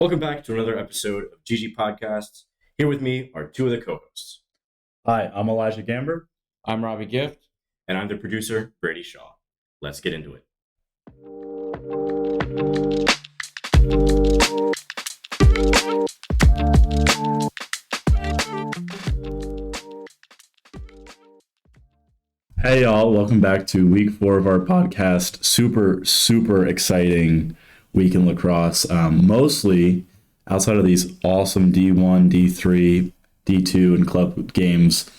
Welcome back to another episode of GG Podcasts. Here with me are two of the co-hosts. Hi, I'm Elijah Gamber. I'm Robbie Gift. And I'm the producer, Brady Shaw. Let's get into it. Hey y'all, welcome back to week 4 of our podcast. Super exciting week in lacrosse. Mostly outside of these awesome D1, D3, D2, and club games.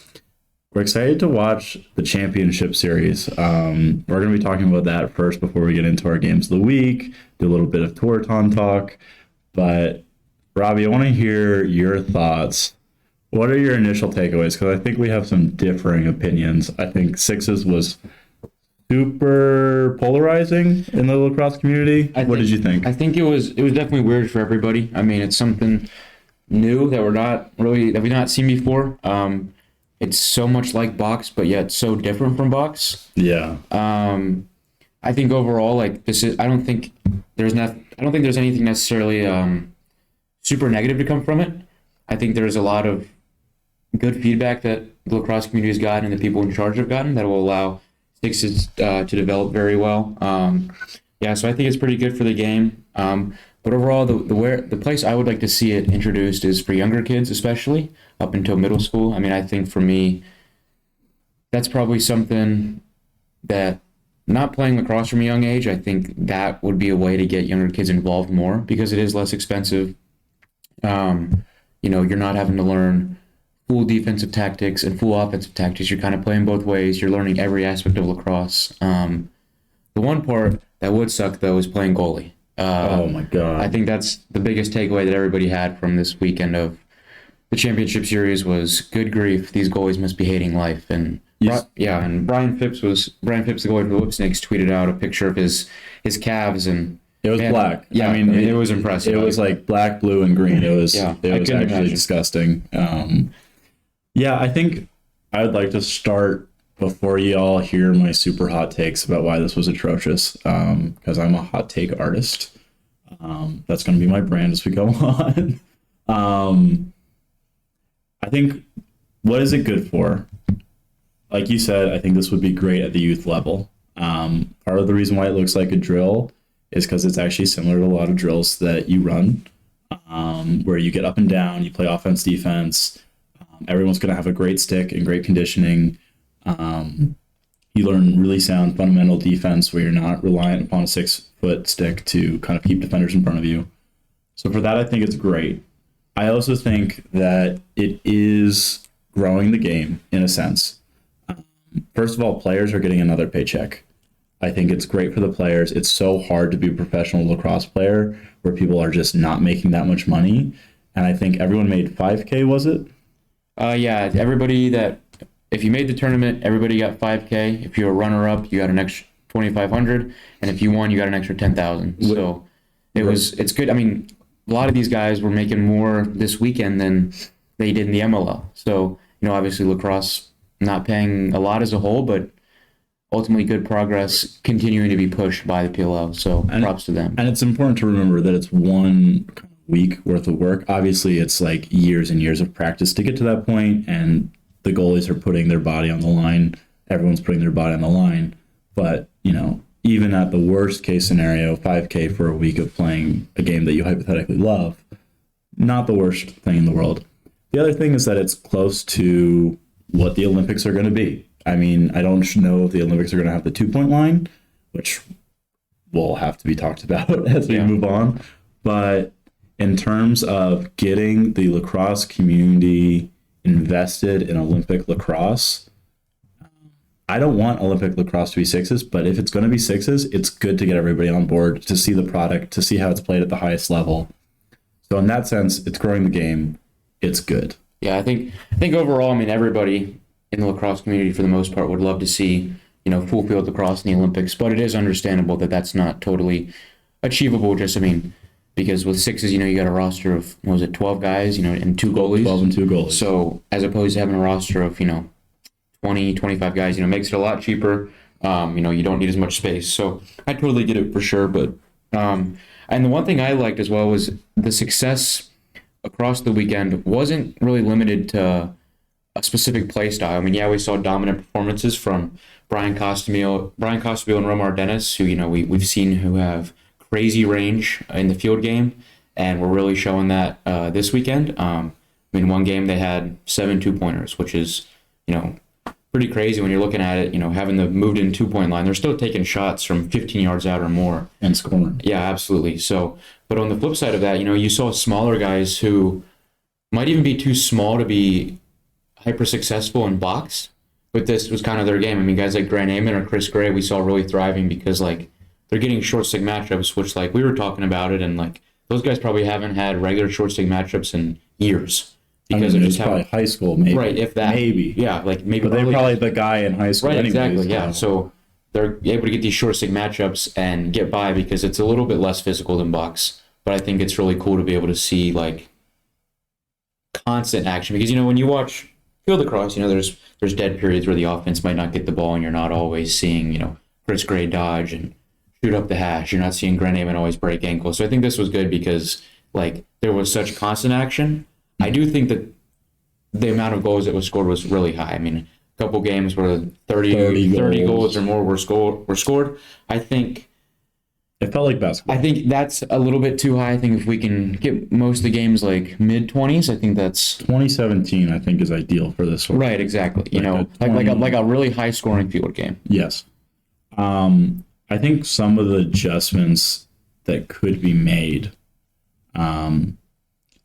We're excited to watch the Championship Series. We're going to be talking about that first before we get into our games of the week, do a little bit of Touraton talk. But Robbie, I want to hear your thoughts. What are your initial takeaways? Because I think we have some differing opinions. I think Sixes was super polarizing in the lacrosse community. What did you think? I think it was definitely weird for everybody. I mean, it's something new that we've not seen before. It's so much like box, but yet so different from box. Yeah. I think overall, I don't think there's anything necessarily super negative to come from it. I think there's a lot of good feedback that the lacrosse community has gotten and the people in charge have gotten that will allow Sixes to develop very well. So I think it's pretty good for the game. But overall, the place I would like to see it introduced is for younger kids, especially up until middle school. I mean, I think for me, that's probably something that, not playing lacrosse from a young age, I think that would be a way to get younger kids involved more because it is less expensive. You're not having to learn full defensive tactics and full offensive tactics. You're kind of playing both ways. You're learning every aspect of lacrosse. The one part that would suck, though, is playing goalie. Oh, my God. I think that's the biggest takeaway that everybody had from this weekend of the Championship Series was, good grief, these goalies must be hating life. And and Brian Phipps, the goalie for the Whipsnakes, tweeted out a picture of his calves, and it was black. Yeah, I mean, it was impressive. It was like black, blue, and green. It was actually disgusting. I think I would like to start before you all hear my super hot takes about why this was atrocious, because I'm a hot take artist. That's going to be my brand as we go on. I think, what is it good for? Like you said, I think this would be great at the youth level. Part of the reason why it looks like a drill is because it's actually similar to a lot of drills that you run, where you get up and down, you play offense, defense. Everyone's going to have a great stick and great conditioning. You learn really sound fundamental defense where you're not reliant upon a 6-foot stick to kind of keep defenders in front of you. So for that, I think it's great. I also think that it is growing the game in a sense. First of all, players are getting another paycheck. I think it's great for the players. It's so hard to be a professional lacrosse player where people are just not making that much money. And I think everyone made $5K, was it? Everybody if you made the tournament, everybody got $5K. If you're a runner-up, you got an extra $2,500, and if you won, you got an extra $10,000. So it's good. I mean, a lot of these guys were making more this weekend than they did in the MLL. So obviously lacrosse not paying a lot as a whole, but ultimately good progress continuing to be pushed by the PLL. So props to them. And it's important to remember that it's one week worth of work. Obviously, it's like years and years of practice to get to that point, and the goalies are putting their body on the line. Everyone's putting their body on the line. But, even at the worst case scenario, $5K for a week of playing a game that you hypothetically love, not the worst thing in the world. The other thing is that it's close to what the Olympics are going to be. I mean, I don't know if the Olympics are going to have the 2-point line, which will have to be talked about as we move on. But in terms of getting the lacrosse community invested in Olympic lacrosse, I don't want Olympic lacrosse to be sixes, but if it's going to be sixes, it's good to get everybody on board, to see the product, to see how it's played at the highest level. So in that sense, it's growing the game. It's good. Yeah, I think overall, I mean, everybody in the lacrosse community, for the most part, would love to see, full field lacrosse in the Olympics, but it is understandable that that's not totally achievable. Because with sixes, you got a roster of, 12 guys, and 2 goalies. 12 and 2 goalies. So as opposed to having a roster of, 20, 25 guys, makes it a lot cheaper. You don't need as much space. So I totally get it for sure. But I And the one thing I liked as well was the success across the weekend wasn't really limited to a specific play style. I mean, yeah, we saw dominant performances from Brian Costabile and Romar Dennis, who, we've seen who have crazy range in the field game, and we're really showing that this weekend. One game they had 7 2-pointers, which is, pretty crazy when you're looking at it, having the moved in 2-point line. They're still taking shots from 15 yards out or more. And scoring. Yeah, absolutely. So, but on the flip side of that, you saw smaller guys who might even be too small to be hyper successful in box, but this was kind of their game. I mean, guys like Grant Amon or Chris Gray, we saw really thriving because they're getting short stick matchups, which we were talking about it, and those guys probably haven't had regular short stick matchups in years because it's probably high school, maybe. Right, if that. Maybe. Yeah, maybe. But they're probably the guy in high school. Right, anyways, exactly. Yeah, so they're able to get these short stick matchups and get by because it's a little bit less physical than box. But I think it's really cool to be able to see constant action because when you watch field lacrosse, there's dead periods where the offense might not get the ball and you're not always seeing Chris Gray dodge and shoot up the hash. You're not seeing Grant Amon always break ankles. So I think this was good because there was such constant action. I do think that the amount of goals that was scored was really high. I mean, a couple games where 30 goals or more were scored. I think it felt like basketball. I think that's a little bit too high. I think if we can get most of the games mid-20s, I think that's 2017. I think is ideal for this one. Right, exactly. Like a really high-scoring field game. Yes. I think some of the adjustments that could be made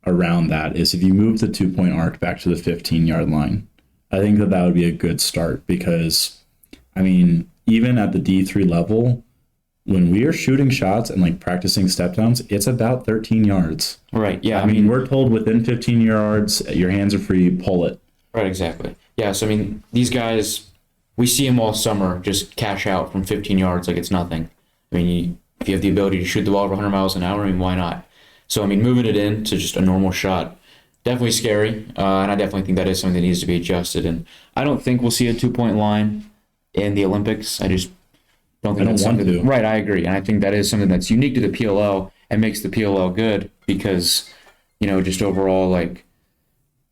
around that is if you move the 2-point arc back to the 15-yard line. I think that would be a good start because, even at the D3 level, when we are shooting shots and practicing step downs, it's about 13 yards. Right. Yeah. We're told within 15 yards, your hands are free, pull it. Right. Exactly. Yeah. So these guys, we see them all summer just cash out from 15 yards like it's nothing. If you have the ability to shoot the ball over 100 miles an hour, why not? So moving it in to just a normal shot, definitely scary, and I definitely think that is something that needs to be adjusted. And I don't think we'll see a 2-point line in the Olympics. I just don't think that's something. To. Right, I agree, and I think that is something that's unique to the PLL and makes the PLL good because, just overall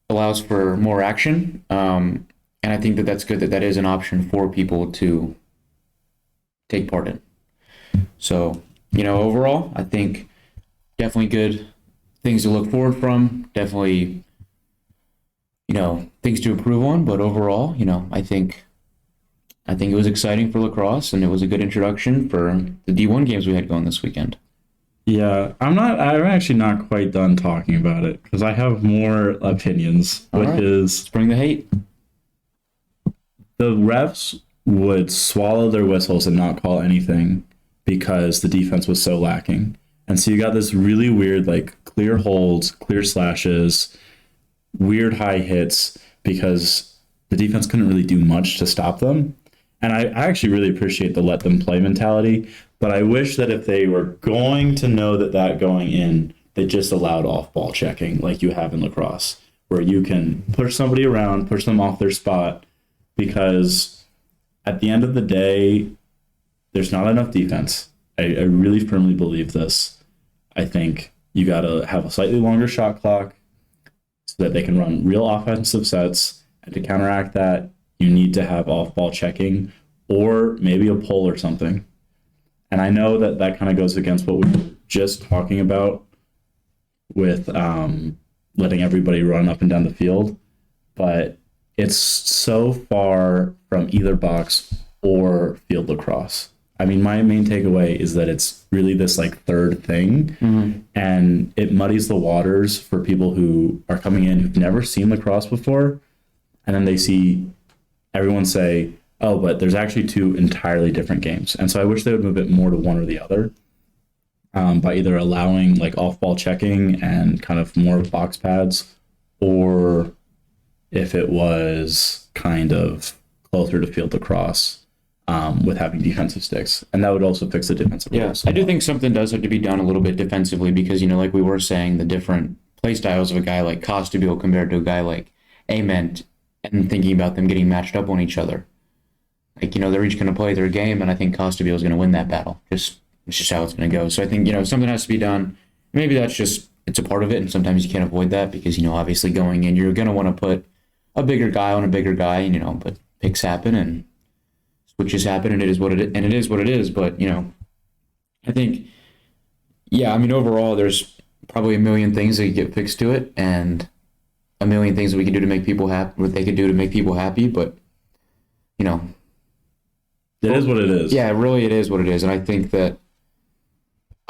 allows for more action, and I think that that's good that is an option for people to take part in. So, overall, I think definitely good things to look forward from. Definitely, things to improve on. But overall, I think it was exciting for lacrosse, and it was a good introduction for the D1 games we had going this weekend. Yeah, I'm actually not quite done talking about it because I have more opinions, Let's bring the hate. The refs would swallow their whistles and not call anything because the defense was so lacking. And so you got this really weird, clear holds, clear slashes, weird high hits because the defense couldn't really do much to stop them. And I actually really appreciate the let them play mentality, but I wish that if they were going to know that going in, they just allowed off-ball checking like you have in lacrosse, where you can push somebody around, push them off their spot, because at the end of the day, there's not enough defense. I really firmly believe this. I think you got to have a slightly longer shot clock so that they can run real offensive sets. And to counteract that, you need to have off-ball checking or maybe a pull or something. And I know that kind of goes against what we were just talking about with letting everybody run up and down the field. But it's so far from either box or field lacrosse. My main takeaway is that it's really this third thing, and it muddies the waters for people who are coming in who've never seen lacrosse before, and then they see everyone say, oh, but there's actually 2 entirely different games. And so I wish they would move it more to one or the other by either allowing off-ball checking and kind of more box pads, or if it was kind of closer to field lacrosse. With having defensive sticks, and that would also fix the defensive. Yes, I do think something does have to be done a little bit defensively because like we were saying, the different play styles of a guy like Costabile compared to a guy like Ament, and thinking about them getting matched up on each other. They're each going to play their game, and I think Costabile is going to win that battle just It's just how it's going to go. So I think, something has to be done. Maybe it's a part of it, and sometimes you can't avoid that because, obviously going in, you're going to want to put a bigger guy on a bigger guy, but picks happen and switches happen, and it is what it is. But, I think, yeah, I mean, overall, there's probably a million things that could get fixed to it, and a million things that we can do to make people happy, what they could do to make people happy, but, it is what it is. Yeah, really, it is what it is. And I think that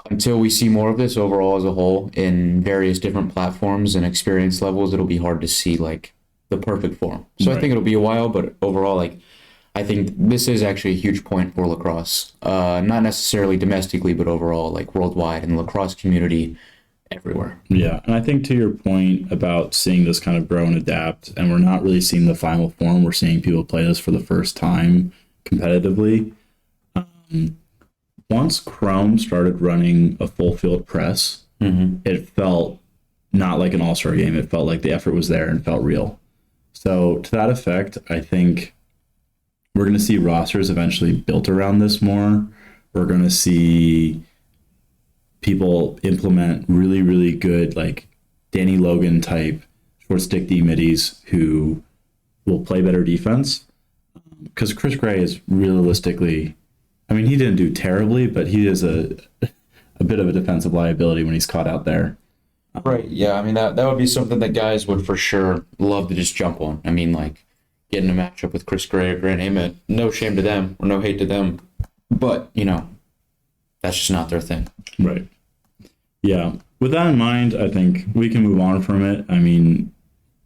until we see more of this overall as a whole in various different platforms and experience levels, it'll be hard to see like the perfect form. So I think it'll be a while, but overall, like, I think this is actually a huge point for lacrosse. Not necessarily domestically, but overall, like worldwide, and the lacrosse community everywhere. Yeah, and I think to your point about seeing this kind of grow and adapt, and we're not really seeing the final form, we're seeing people play this for the first time competitively. Once Chrome started running a full field press, it felt not like an all-star game. It felt like the effort was there and felt real. So to that effect, I think we're going to see rosters eventually built around this more. We're going to see people implement really, really good, like Danny Logan type short stick D middies who will play better defense. Because Chris Gray is realistically, I mean, he didn't do terribly, but he is a bit of a defensive liability when he's caught out there. Right. Yeah. I mean, that would be something that guys would for sure love to just jump on. I mean, like getting a matchup with Chris Gray or Grant Ament, no shame to them or no hate to them, but that's just not their thing. Right. Yeah. With that in mind, I think we can move on from it. I mean,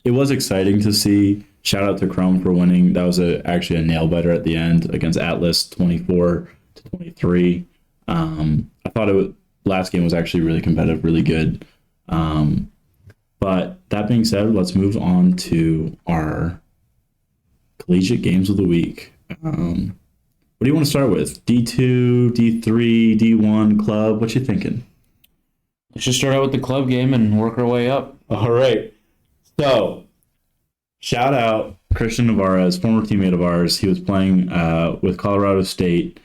it was exciting to see. Shout out to Chrome for winning. That was actually a nail biter at the end against Atlas, 24-23. I thought last game was actually really competitive, really good. But that being said, let's move on to our collegiate games of the week. What do you want to start with? D2, D3, D1, club? What you thinking? Let's just start out with the club game and work our way up. All right. So, shout out Christian Navarez, former teammate of ours. He was playing with Colorado State,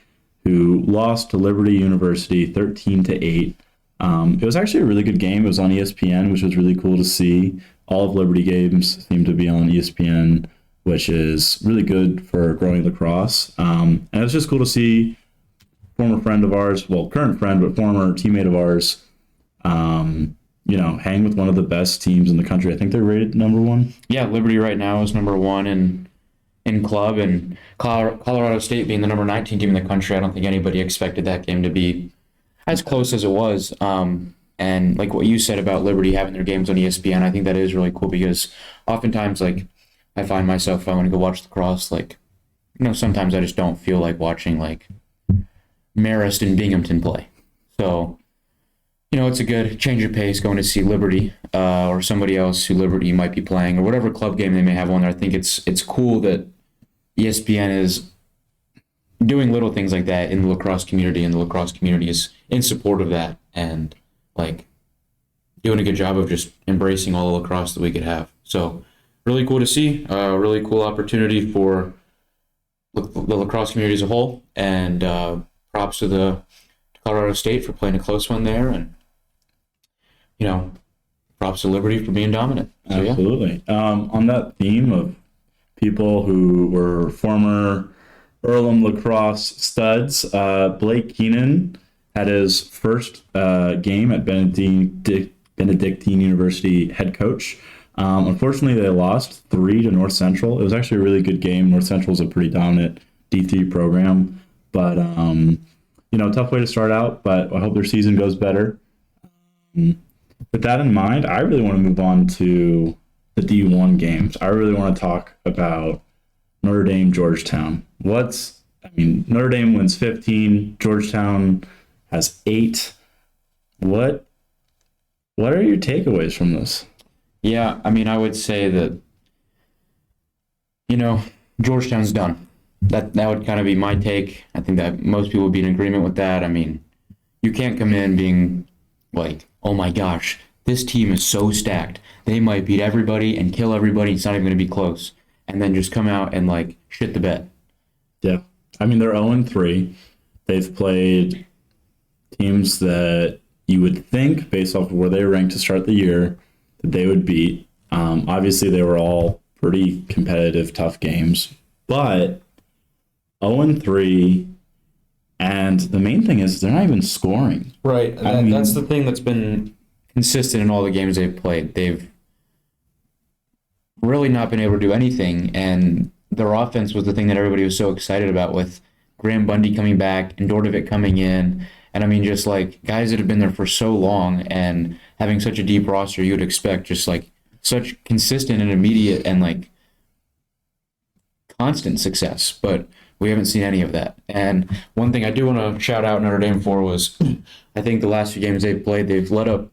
who lost to Liberty University 13-8. It was actually a really good game. It was on ESPN, which was really cool to see. All of Liberty games seem to be on ESPN, which is really good for growing lacrosse. And it was just cool to see former friend of ours, well, current friend, but former teammate of ours, hang with one of the best teams in the country. I think they're rated number one. Yeah, Liberty right now is number one in club, and Colorado State being the number 19 team in the country, I don't think anybody expected that game to be as close as it was. And like what you said about Liberty having their games on ESPN, I think that is really cool because oftentimes, like, I find myself, if I want to go watch lacrosse, like, sometimes I just don't feel like watching, like, Marist and Binghamton play. So, it's a good change of pace going to see Liberty or somebody else who Liberty might be playing or whatever club game they may have on there. I think it's cool that ESPN is doing little things like that in the lacrosse community, and the lacrosse community is in support of that and, like, doing a good job of just embracing all the lacrosse that we could have. So really cool to see, really cool opportunity for the lacrosse community as a whole, and props to Colorado State for playing a close one there, and props to Liberty for being dominant. So, absolutely. Yeah. On that theme of people who were former Earlham lacrosse studs, Blake Keenan had his first game at Benedictine University head coach. Unfortunately, they lost 3 to North Central. It was actually a really good game. North Central is a pretty dominant D3 program, but tough way to start out. But I hope their season goes better. With that in mind, I really want to move on to the D1 games. I really want to talk about Notre Dame, Georgetown. Notre Dame wins 15. Georgetown has 8. What are your takeaways from this? Yeah, I would say that, Georgetown's done. That would kind of be my take. I think that most people would be in agreement with that. You can't come in being like, oh my gosh, this team is so stacked. They might beat everybody and kill everybody. It's not even going to be close. And then just come out and, like, shit the bed. Yeah. They're 0-3. They've played teams that you would think, based off of where they ranked to start the year, that they would beat. Obviously, they were all pretty competitive, tough games, but 0-3, and the main thing is they're not even scoring. Right. That's the thing that's been consistent in all the games they've played. They've really not been able to do anything, and their offense was the thing that everybody was so excited about, with Graham Bundy coming back and Dordovic coming in. And I mean, just like guys that have been there for so long and having such a deep roster, you would expect just like such consistent and immediate and like constant success. But we haven't seen any of that. And one thing I do want to shout out Notre Dame for was I think the last few games they've played, they've let up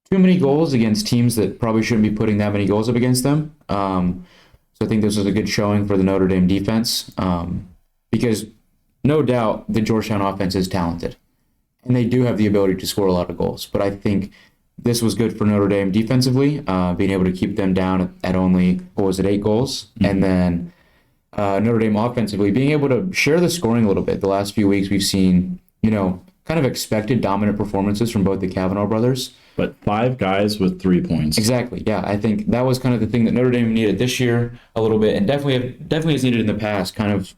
too many goals against teams that probably shouldn't be putting that many goals up against them. So I think this was a good showing for the Notre Dame defense, because no doubt the Georgetown offense is talented, and they do have the ability to score a lot of goals. But I think this was good for Notre Dame defensively, being able to keep them down at only, 8 goals? Mm-hmm. And then Notre Dame offensively being able to share the scoring a little bit. The last few weeks we've seen, kind of expected dominant performances from both the Kavanaugh brothers. But 5 guys with 3 points. Exactly. Yeah, I think that was kind of the thing that Notre Dame needed this year a little bit, and definitely has needed in the past, kind of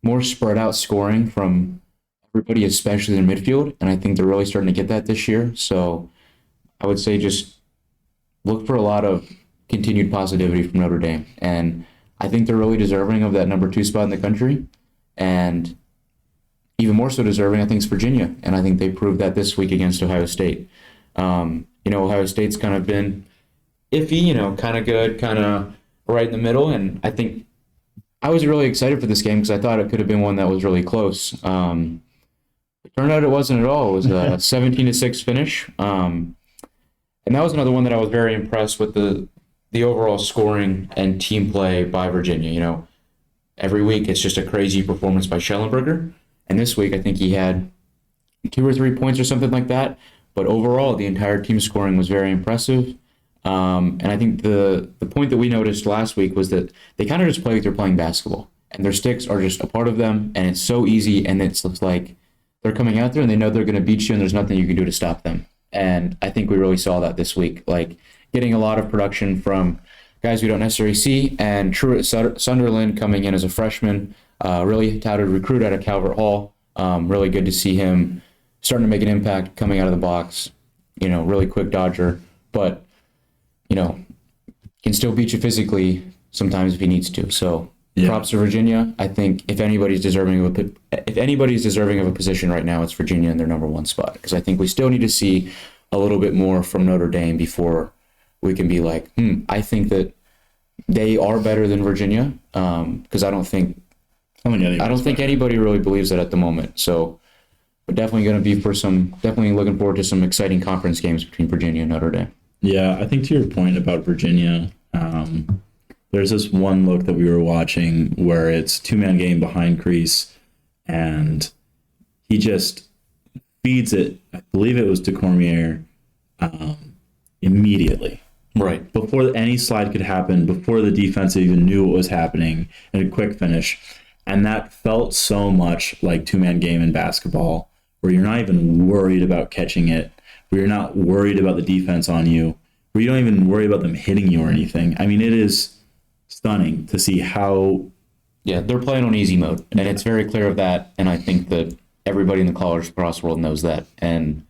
more spread out scoring from everybody, especially in midfield. And I think they're really starting to get that this year. So I would say just look for a lot of continued positivity from Notre Dame. And I think they're really deserving of that number 2 spot in the country. And even more so deserving, I think, is Virginia. And I think they proved that this week against Ohio State. Ohio State's kind of been iffy, kind of good, kind of right in the middle. And I think I was really excited for this game because I thought it could have been one that was really close. It turned out it wasn't at all. It was a 17-6 finish. And that was another one that I was very impressed with the overall scoring and team play by Virginia. Every week it's just a crazy performance by Schellenberger. And this week I think he had 2 or 3 points or something like that. But overall, the entire team scoring was very impressive. And I think the point that we noticed last week was that they kind of just play like they're playing basketball. And their sticks are just a part of them. And it's so easy. And it's like they're coming out there and they know they're going to beat you and there's nothing you can do to stop them. And I think we really saw that this week. Like getting a lot of production from guys we don't necessarily see. And Truett Sunderland coming in as a freshman, really touted recruit out of Calvert Hall. Really good to see him starting to make an impact coming out of the box, really quick dodger, but, can still beat you physically sometimes if he needs to. So props to Virginia. I think if anybody's deserving of a position right now, it's Virginia in their number 1 spot, because I think we still need to see a little bit more from Notre Dame before we can be like, I think that they are better than Virginia, because I don't think anybody really believes that at the moment. So we're definitely going to be definitely looking forward to some exciting conference games between Virginia and Notre Dame. Yeah, I think to your point about Virginia, there's this one look that we were watching where it's 2-man game behind crease, and he just feeds it. I believe it was to Cormier immediately. Right. Before any slide could happen, before the defense even knew what was happening, and a quick finish. And that felt so much like 2-man game in basketball, where you're not even worried about catching it, where you're not worried about the defense on you, where you don't even worry about them hitting you or anything. I mean, it is stunning to see how... Yeah, they're playing on easy mode, and it's very clear of that, and I think that everybody in the college lacrosse world knows that, and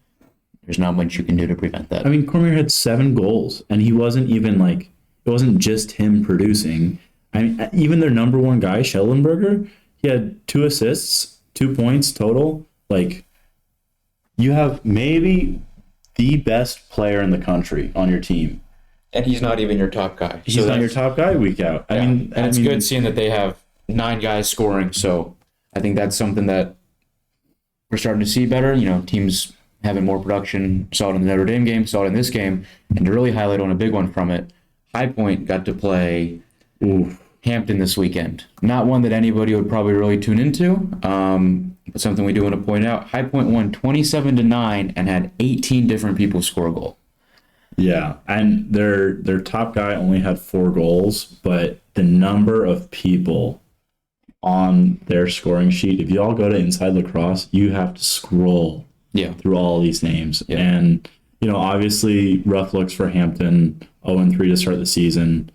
there's not much you can do to prevent that. I mean, Cormier had 7 goals, and he wasn't even like... It wasn't just him producing. I mean, even their number 1 guy, Schellenberger, he had 2 assists, 2 points total. Like, you have maybe the best player in the country on your team. And he's not even your top guy. He's not your top guy week out. Yeah. I mean, it's good seeing that they have 9 guys scoring. So I think that's something that we're starting to see better. Teams having more production. Saw it in the Notre Dame game, saw it in this game. And to really highlight on a big one from it, High Point got to play Hampton this weekend. Not one that anybody would probably really tune into, but something we do want to point out. High Point won 27-9 and had 18 different people score a goal. Yeah, and their top guy only had 4 goals, but the number of people on their scoring sheet, if you all go to Inside Lacrosse, you have to scroll through all these names. Yeah. And, obviously rough looks for Hampton, 0-3 to start the season.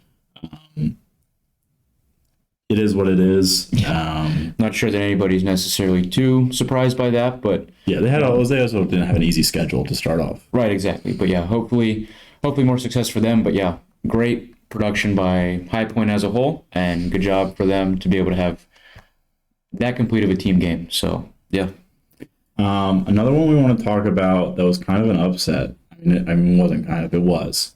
It is what it is. Not sure that anybody's necessarily too surprised by that, but they also didn't have an easy schedule to start off. Right, exactly. But hopefully more success for them. But great production by High Point as a whole, and good job for them to be able to have that complete of a team game. So another one we want to talk about that was kind of an upset. It wasn't kind of, it was.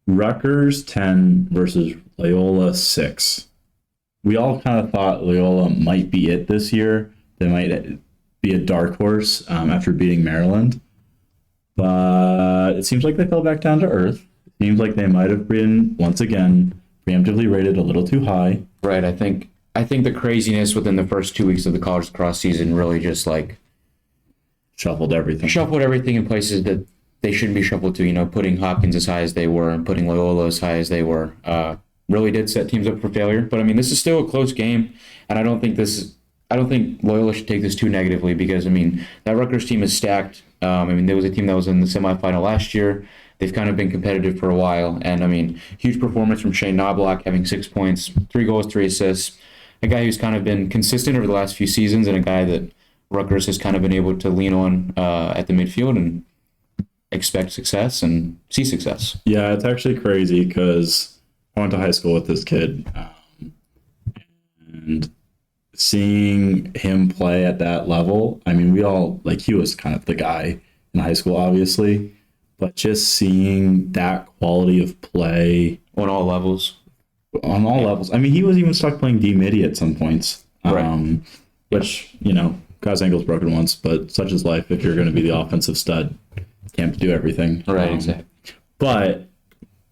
Rutgers 10 versus Loyola 6. We all kind of thought Loyola might be it this year. They might be a dark horse after beating Maryland. But it seems like they fell back down to earth. It seems like they might have been, once again, preemptively rated a little too high. Right. I think the craziness within the first 2 weeks of the college lacrosse season really just shuffled everything in places that they shouldn't be shuffled to. Putting Hopkins as high as they were and putting Loyola as high as they were really did set teams up for failure. But this is still a close game, and I don't think Loyola should take this too negatively, because that Rutgers team is stacked. There was a team that was in the semifinal last year. They've kind of been competitive for a while, and huge performance from Shane Knobloch, having 6 points, 3 goals, 3 assists. A guy who's kind of been consistent over the last few seasons, and a guy that Rutgers has kind of been able to lean on at the midfield and expect success and see success. Yeah, it's actually crazy because I went to high school with this kid, and seeing him play at that level, we all, he was kind of the guy in high school, obviously, but just seeing that quality of play on all levels. He was even stuck playing D-midi at some points, right. Which, got his ankles broken once, but such is life. If you're going to be the offensive stud, can't do everything. Right, exactly. But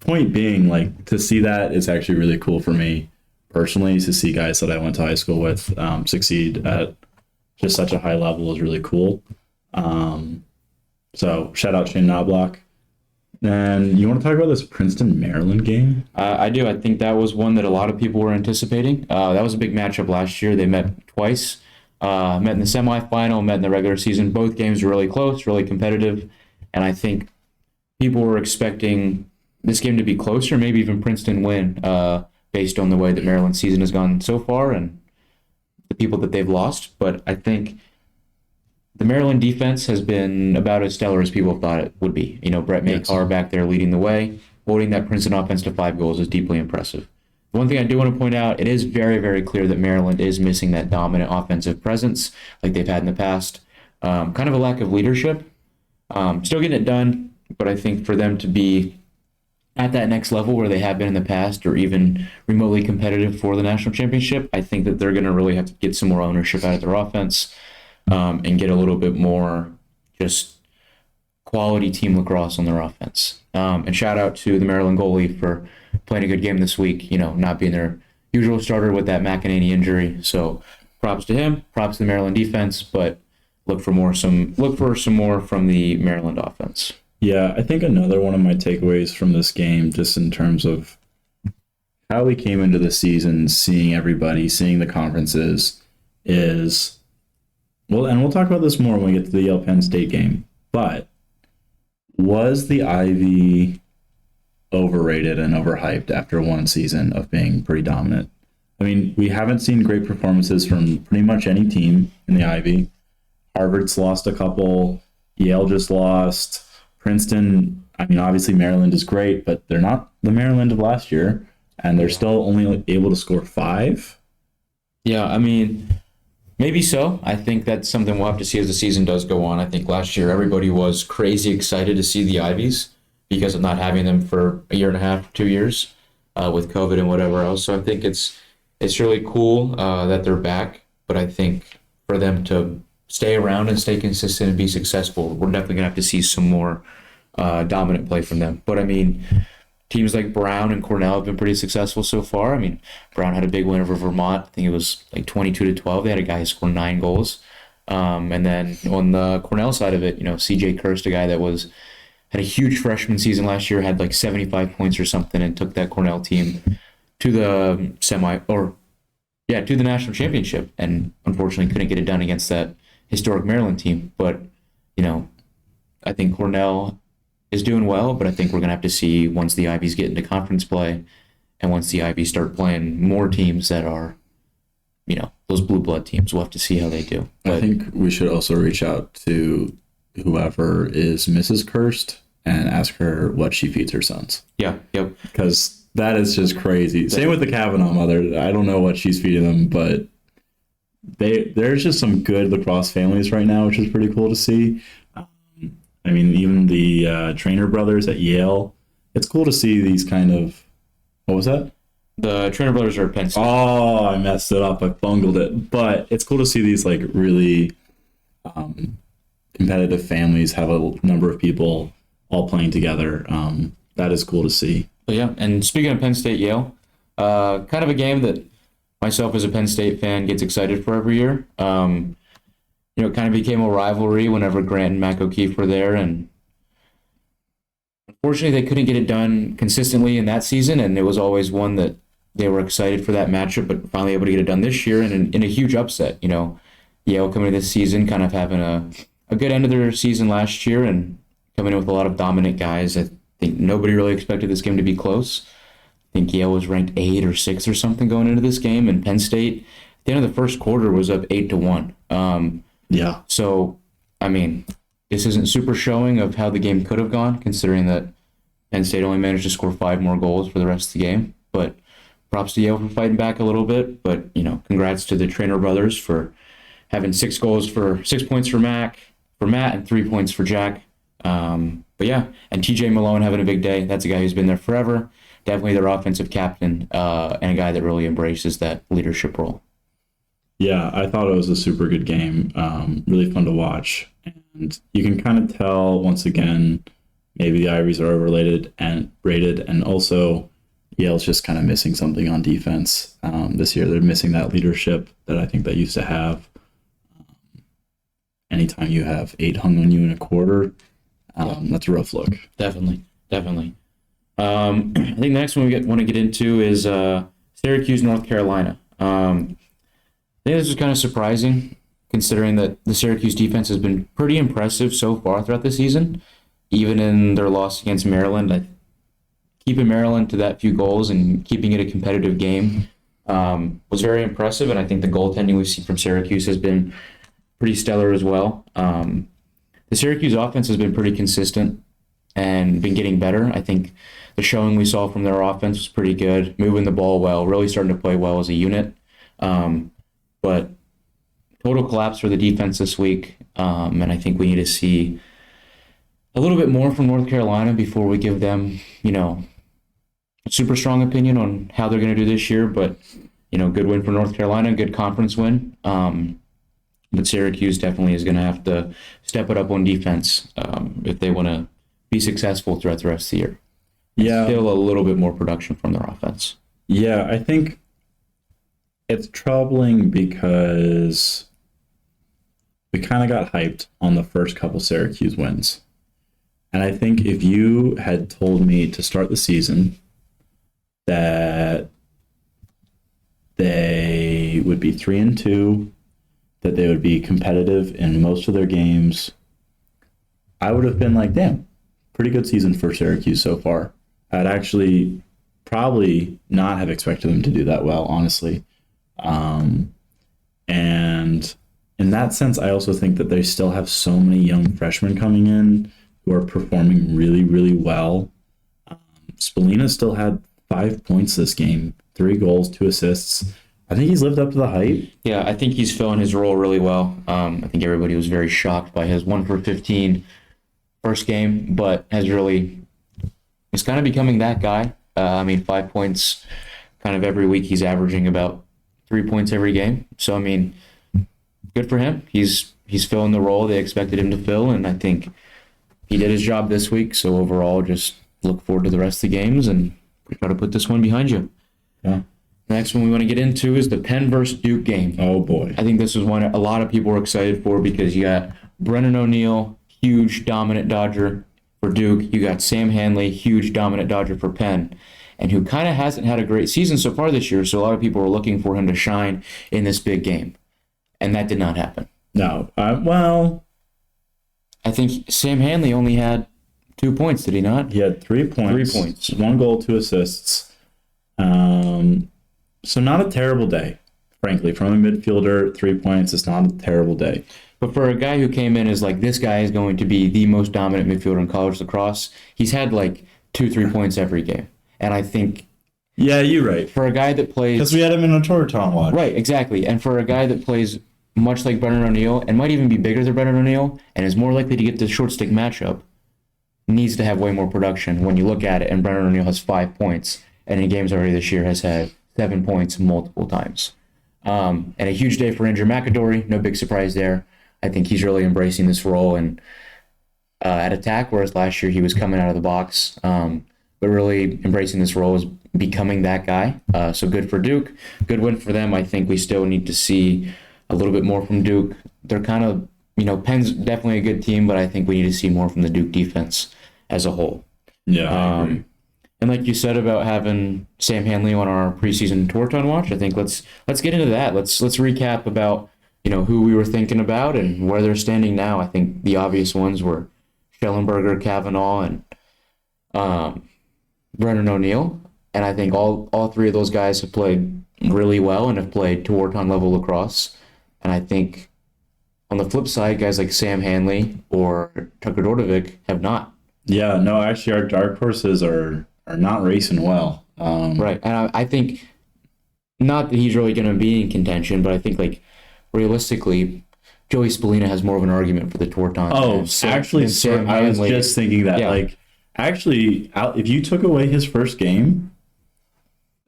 point being, to see that is actually really cool for me personally. To see guys that I went to high school with succeed at just such a high level is really cool. So shout out Shane Knobloch. And you want to talk about this Princeton-Maryland game? I do. I think that was one that a lot of people were anticipating. That was a big matchup last year. They met twice. Met in the semifinal, met in the regular season. Both games were really close, really competitive. And I think people were expecting this game to be closer, maybe even Princeton win, based on the way that Maryland's season has gone so far and the people that they've lost. But I think the Maryland defense has been about as stellar as people thought it would be. Brett Maycar back there leading the way, holding that Princeton offense to 5 goals is deeply impressive. One thing I do want to point out, it is very, very clear that Maryland is missing that dominant offensive presence like they've had in the past. Kind of a lack of leadership. Still getting it done, but I think for them to be at that next level where they have been in the past, or even remotely competitive for the national championship, I think that they're going to really have to get some more ownership out of their offense, and get a little bit more just quality team lacrosse on their offense. And shout out to the Maryland goalie for playing a good game this week, not being their usual starter with that McEnany injury. So props to him, props to the Maryland defense, but look for some more from the Maryland offense. Yeah, I think another one of my takeaways from this game, just in terms of how we came into the season, seeing everybody, seeing the conferences, is, well, and we'll talk about this more when we get to the Yale Penn State game, but was the Ivy overrated and overhyped after one season of being pretty dominant? We haven't seen great performances from pretty much any team in the Ivy. Harvard's lost a couple. Yale just lost. Princeton, obviously Maryland is great, but they're not the Maryland of last year, and they're still only able to score 5. Yeah, maybe so. I think that's something we'll have to see as the season does go on. I think last year everybody was crazy excited to see the Ivies because of not having them for a year and a half, 2 years, with COVID and whatever else. So I think it's really cool that they're back, but I think for them to stay around and stay consistent and be successful, we're definitely going to have to see some more dominant play from them. But teams like Brown and Cornell have been pretty successful so far. Brown had a big win over Vermont. I think it was 22-12. They had a guy who scored 9 goals. And then on the Cornell side of it, CJ Kirst, a guy that had a huge freshman season last year, had 75 points or something, and took that Cornell team to the to the national championship, and unfortunately couldn't get it done against that historic Maryland team. But I think Cornell is doing well, but I think we're going to have to see once the Ivies get into conference play and once the Ivies start playing more teams that are, those blue blood teams. We'll have to see how they do. But I think we should also reach out to whoever is Mrs. Cursed and ask her what she feeds her sons. Yeah, yep. Because that is just crazy. Same with the Kavanaugh mother. I don't know what she's feeding them, but there's just some good lacrosse families right now, which is pretty cool to see. I mean, even the Trainer brothers at Yale. It's cool to see these kind of... What was that? The Trainer brothers are at Penn State. Oh, I messed it up. I bungled it. But it's cool to see these like really competitive families have a number of people all playing together. That is cool to see. But yeah, and speaking of Penn State Yale, kind of a game that myself as a Penn State fan gets excited for every year. It kind of became a rivalry whenever Grant and Mac O'Keefe were there, and unfortunately they couldn't get it done consistently in that season, and it was always one that they were excited for that matchup, but finally able to get it done this year and in a huge upset. Yale coming into this season kind of having a good end of their season last year and coming in with a lot of dominant guys. I think nobody really expected this game to be close. I think Yale was ranked 8 or 6 or something going into this game, and Penn State at the end of the first quarter was up 8-1. Yeah. So, I mean, this isn't super showing of how the game could have gone, considering that Penn State only managed to score 5 more goals for the rest of the game. But props to Yale for fighting back a little bit. But, congrats to the Trainer brothers for having 6 points for Matt, and 3 points for Jack. But yeah, and TJ Malone having a big day. That's a guy who's been there forever. Definitely their offensive captain, and a guy that really embraces that leadership role. Yeah, I thought it was a super good game. Really fun to watch. And you can kind of tell, once again, maybe the Ivies are overrated, and also Yale's just kind of missing something on defense this year. They're missing that leadership that I think they used to have. Anytime you have 8 hung on you in a quarter, that's a rough look. Definitely. I think the next one we want to get into is Syracuse, North Carolina. I think this was kind of surprising, considering that the Syracuse defense has been pretty impressive so far throughout the season. Even in their loss against Maryland, keeping Maryland to that few goals and keeping it a competitive game was very impressive, and I think the goaltending we've seen from Syracuse has been pretty stellar as well. The Syracuse offense has been pretty consistent and been getting better. I think the showing we saw from their offense was pretty good, moving the ball well, really starting to play well as a unit. But total collapse for the defense this week, and I think we need to see a little bit more from North Carolina before we give them, a super strong opinion on how they're going to do this year. But, good win for North Carolina, good conference win. But Syracuse definitely is going to have to step it up on defense if they want to be successful throughout the rest of the year. Yeah. Still a little bit more production from their offense. Yeah, I think it's troubling because we kind of got hyped on the first couple Syracuse wins. And I think if you had told me to start the season that they would be 3-2, that they would be competitive in most of their games, I would have been like, damn, pretty good season for Syracuse so far. I'd actually probably not have expected them to do that well, honestly. And in that sense, I also think that they still have so many young freshmen coming in who are performing really, really well. Spallina still had 5 points this game, 3 goals, 2 assists. I think he's lived up to the hype. Yeah, I think he's filling his role really well. I think everybody was very shocked by his 1 for 15 first game, but he's kind of becoming that guy. 5 points kind of every week. He's averaging about 3 points every game. So, good for him. He's filling the role they expected him to fill, and I think he did his job this week. So overall, just look forward to the rest of the games and try to put this one behind you. Yeah. The next one we want to get into is the Penn versus Duke game. Oh, boy. I think this is one a lot of people were excited for because you got Brennan O'Neill, huge dominant Dodger for Duke. You got Sam Hanley, huge dominant Dodger for Penn, and who kind of hasn't had a great season so far this year. So a lot of people were looking for him to shine in this big game, and that did not happen. No. Well, I think Sam Hanley only had 2 points, did he not? He had 3 points. 3 points. 1 goal, 2 assists. So not a terrible day, frankly. From a midfielder, 3 points is not a terrible day. But for a guy who came in as like, this guy is going to be the most dominant midfielder in college lacrosse, he's had like 2-3 points every game. And I think... Yeah, you're right. For a guy that plays... Because we had him in a Toronto watch. Right, exactly. And for a guy that plays much like Brennan O'Neill, and might even be bigger than Brennan O'Neill, and is more likely to get the short stick matchup, needs to have way more production when you look at it. And Brennan O'Neill has 5 points, and in games already this year has had 7 points multiple times. And a huge day for Andrew McAdory. No big surprise there. I think he's really embracing this role and at attack, whereas last year he was coming out of the box. But really embracing this role is becoming that guy. So good for Duke. Good win for them. I think we still need to see a little bit more from Duke. They're kind of, Penn's definitely a good team, but I think we need to see more from the Duke defense as a whole. Yeah, I agree. And like you said about having Sam Hanley on our preseason Torton watch, I think let's get into that. Let's recap about who we were thinking about and where they're standing now. I think the obvious ones were Schellenberger, Kavanaugh, and Brennan O'Neill. And I think all three of those guys have played really well and have played Torton level lacrosse. And I think on the flip side, guys like Sam Hanley or Tucker Dordovic have not. Yeah, no, actually our dark horses are not racing well. Right. And I think not that he's really going to be in contention, but I think like realistically, Joey Spallina has more of an argument for the Torton. I was just thinking that. Yeah. If you took away his first game,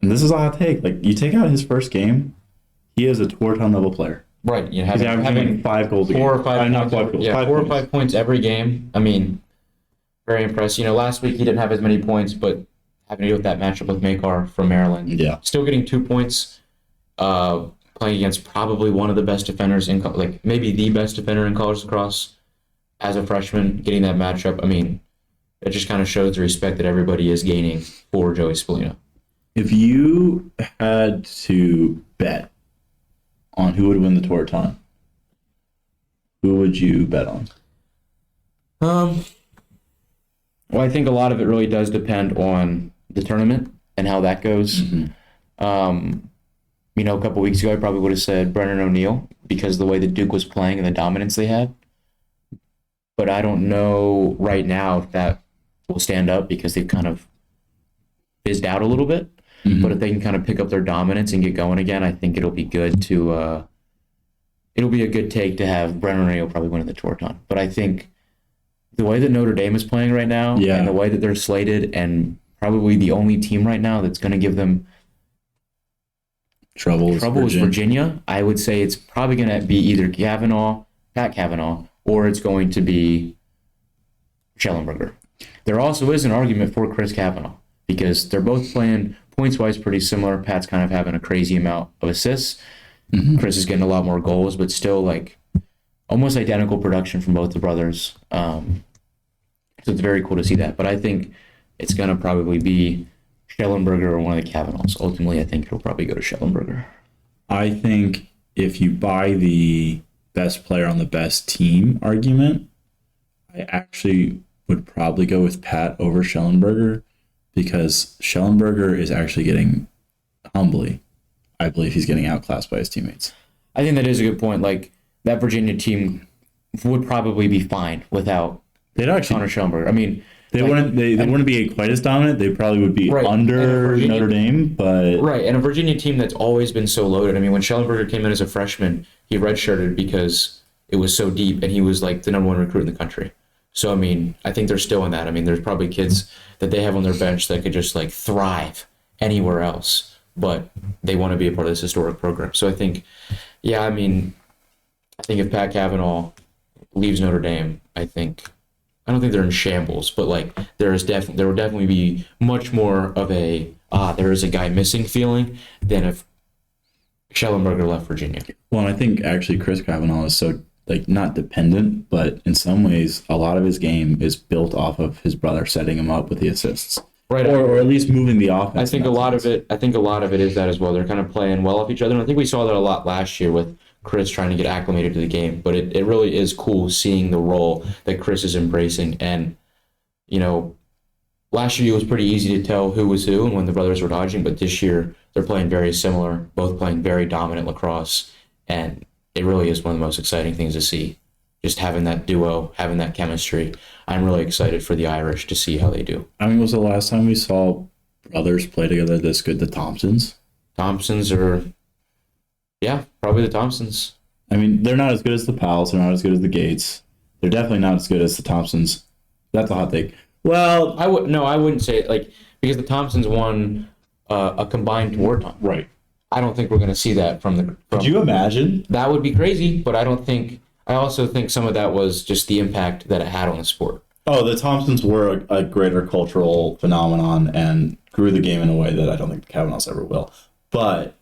and this is a hot take, you take out his first game, he is a Torton level player. Right. Having 5 goals a game. 4 or 5 not 5 goals. Yeah, 5 4 or points. 5 points every game. I mean, very impressed. Last week he didn't have as many points, but having to deal with that matchup with Makar from Maryland. Yeah. Still getting 2 points, playing against probably one of the best defenders maybe the best defender in college lacrosse as a freshman, getting that matchup. I mean, it just kind of shows the respect that everybody is gaining for Joey Spallina. If you had to bet on who would win the Torton, who would you bet on? Well, I think a lot of it really does depend on the tournament and how that goes. Mm-hmm. A couple weeks ago, I probably would have said Brennan O'Neill because of the way that Duke was playing and the dominance they had. But I don't know right now if that will stand up because they've kind of fizzed out a little bit. Mm-hmm. But if they can kind of pick up their dominance and get going again, I think it'll be good to it'll be a good take to have Brennan O'Neill probably winning the Torton. But I think the way that Notre Dame is playing right now and the way that they're slated and probably the only team right now that's going to give them trouble is Virginia. I would say it's probably going to be either Pat Kavanaugh, or it's going to be Schellenberger. There also is an argument for Chris Kavanaugh because they're both playing points-wise pretty similar. Pat's kind of having a crazy amount of assists. Mm-hmm. Chris is getting a lot more goals, but still almost identical production from both the brothers. So it's very cool to see that. But I think it's going to probably be Schellenberger or one of the Kavanaughs. Ultimately, I think it'll probably go to Schellenberger. I think if you buy the best player on the best team argument, I actually would probably go with Pat over Schellenberger because Schellenberger is actually getting, humbly, I believe he's getting outclassed by his teammates. I think that is a good point. That Virginia team would probably be fine without Connor Schellenberger. I mean, they wouldn't be quite as dominant. They probably would be under Notre Dame, but right. And a Virginia team that's always been so loaded. I mean, when Schellenberger came in as a freshman, he redshirted because it was so deep, and he was the number 1 recruit in the country. So I mean, I think they're still in that. I mean, there's probably kids that they have on their bench that could just thrive anywhere else, but they want to be a part of this historic program. So I think, I think if Pat Kavanaugh leaves Notre Dame, I don't think they're in shambles, but there will definitely be much more of a there is a guy missing feeling than if Schellenberger left Virginia. Well, and I think actually Chris Kavanaugh is so not dependent, but in some ways a lot of his game is built off of his brother setting him up with the assists. Right. Or at least moving the offense. I think a lot of it is that as well. They're kind of playing well off each other. And I think we saw that a lot last year with Chris trying to get acclimated to the game. But it really is cool seeing the role that Chris is embracing. And, last year it was pretty easy to tell who was who and when the brothers were dodging, but this year they're playing very similar, both playing very dominant lacrosse. And it really is one of the most exciting things to see. Just having that duo, having that chemistry. I'm really excited for the Irish to see how they do. I mean, was the last time we saw brothers play together this good the Thompsons? Thompsons probably the Thompsons. I mean, they're not as good as the Pals. They're not as good as the Gates. They're definitely not as good as the Thompsons. That's a hot take. Well, I wouldn't say it, because the Thompsons won a combined tour time. Right. I don't think we're going to see that from Could you imagine? That would be crazy, but I also think some of that was just the impact that it had on the sport. Oh, the Thompsons were a greater cultural phenomenon and grew the game in a way that I don't think the Kavanaughs ever will. But,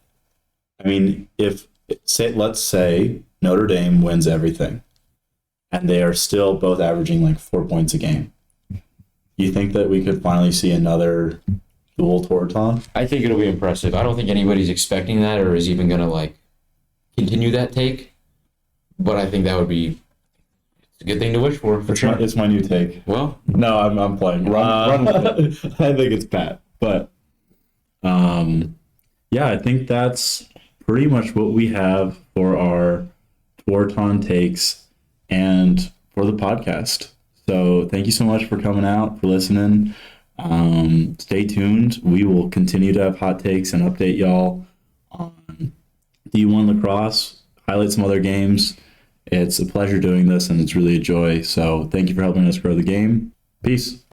I mean, let's say Notre Dame wins everything, and they are still both averaging 4 points a game. You think that we could finally see another dual Tour-a-thon? I think it'll be impressive. I don't think anybody's expecting that or is even going to continue that take. But I think that would be a good thing to wish for sure. It's my new take. Well, no, I'm playing. Run with it. I think it's Pat. But I think that's pretty much what we have for our Tour-a-thon takes and for the podcast. So thank you so much for coming out, for listening. Stay tuned. We will continue to have hot takes and update y'all on D1 lacrosse, highlight some other games. It's a pleasure doing this, and it's really a joy. So thank you for helping us grow the game. Peace.